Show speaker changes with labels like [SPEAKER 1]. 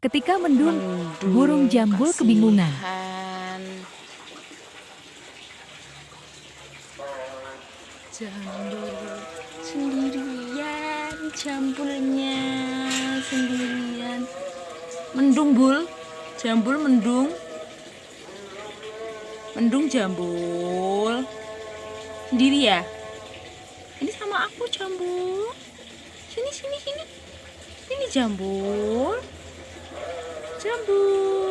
[SPEAKER 1] Ketika mendung, burung jambul
[SPEAKER 2] kasihan.
[SPEAKER 1] kebingungan.
[SPEAKER 2] Jambul sendirian, jambulnya sendirian. Mendung bul, jambul mendung. Mendung jambul. Sendiri ya? Ini sama aku jambul. Sini. Sini jambul. Jambul.